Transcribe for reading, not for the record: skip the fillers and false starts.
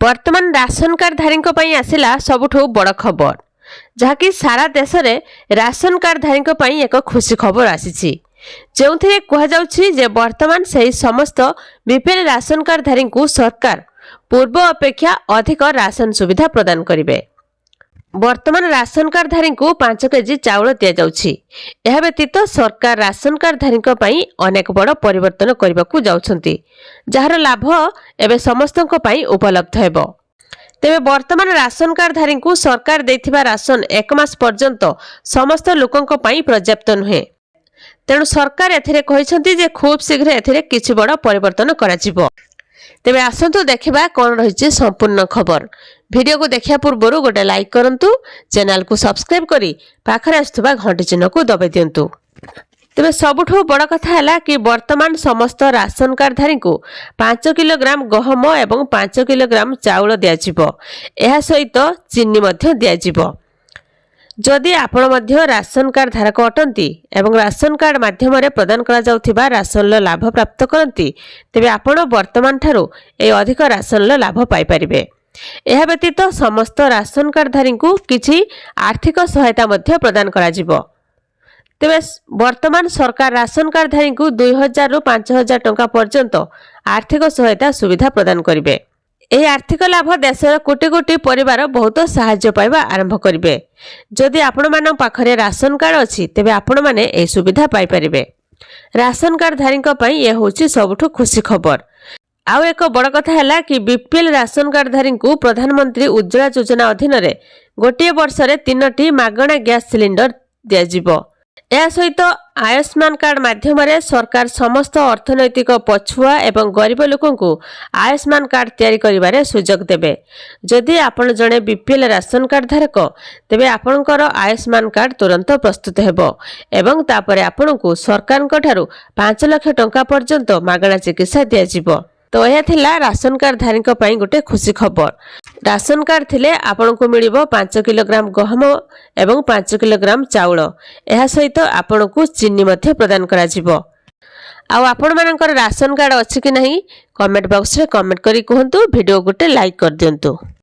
वर्तमान ration card धारी आसला सबुठू बड़ खबर जहाँकि सारा देश में राशन कार्ड धारी एक खुशी खबर आसी जो कहुच्छी जे वर्तमान से समस्त बीपीएल राशन कार्ड धारी सरकार पूर्व अपेक्षा अधिक राशन सुविधा प्रदान करेंगे। वर्तमान राशन कार्ड धारी 5 केजी चाउल दि जाउछि। यह व्यतीत सरकार राशन कार्ड धारी अनेक बड़ परिवर्तन करने को जाउछंती जार लाभ एवं समस्त उपलब्ध हेबो। तेबे वर्तमान राशन कार्ड धारी सरकार देथिबा राशन 1 मास पर्यंत समस्त लोकों पर्याप्त नुहे। तेणु सरकार एथिरे कहिसंती जे खूब शीघ्र एथिरे किछि बड़ परिवर्तन कराजिबो। तेबे आसंतु देखिबा कोन रहिछि संपूर्ण खबर। वीडियो को देखिया पूर्व गोटे लाइक करंतु, चैनल को सब्सक्राइब करी पाखरे आसुवा घंटी चिन्ह को दबाई दियंतु। तेबे सबुठू बड़ कथा है कि वर्तमान समस्त राशन कार्ड धारी 5 किलोग्राम गहम एवं 5 किलोग्राम चाउल दियाजिबो। एहा सहित चीनी मध्य दियाजिबो। जदि आपण मध्य राशन कार्ड धारक अटंती एवं राशन कार्ड माध्यम प्रदान करा जाउथिबा राशन लाभ प्राप्त करती तेबे आपण वर्तमान ठारू ए अधिक राशन लाभ पाई परिबे। एहा व्यतीत समस्त राशन कार्ड धारी किछि आर्थिक सहायता मध्य प्रदान करा जिवो। तेबे वर्तमान सरकार राशन कार्ड धारी 2000 रु 5000 टंका पर्यंत आर्थिक सहायता सुविधा प्रदान करिवे। यह आर्थिक लाभ देशर कोटी कोटी परिवार बहुत साहाय्य पाइबा आरंभ करेंगे। जदि आपण मान पाखरे राशन कार्ड अच्छी तेबे आपण माने ए सुविधा पाई परिबे। राशन कार्ड धारी यह होची सबुठु खुशी खबर। आउ एक बड़ कथा है कि बीपीएल राशन कार्ड धारी प्रधानमंत्री उज्ज्वला योजना अधीन रे गोटे वर्ष रे 3टी मागणा गैस सिलिंडर दियाजिबो। यह सहित आयुष्मान कार्ड माध्यम सरकार समस्त अर्थनैतिक पछुआ एवं गरीब लोकों को आयुष्मान कार्ड तैयारी करिबारे सुजोग देबे। जदि आपण जणे बीपीएल राशन कार्ड धारक तेबे आपणकर आयुष्मान कार्ड तुरंत प्रस्तुत हेबो एवं तापरे आपणको सरकारक ठारू 5 लाख टंका पर्यंत मागणा चिकित्सा दियाजिबो। तो यह थिला राशन कार्ड धारी पई गोटे खुशी खबर। राशन कार्ड थिले आपनको मिलिबो 5 किलोग्राम गहम एवं 5 किलोग्राम चाउल। एहा सहित आपनको चीनी मध्य प्रदान करा जिवो। आ आपण मानकर राशन कार्ड अछि कि नहीं कमेंट बॉक्स रे कमेंट करी कहंतु। वीडियो गोटे लाइक कर दियंतु।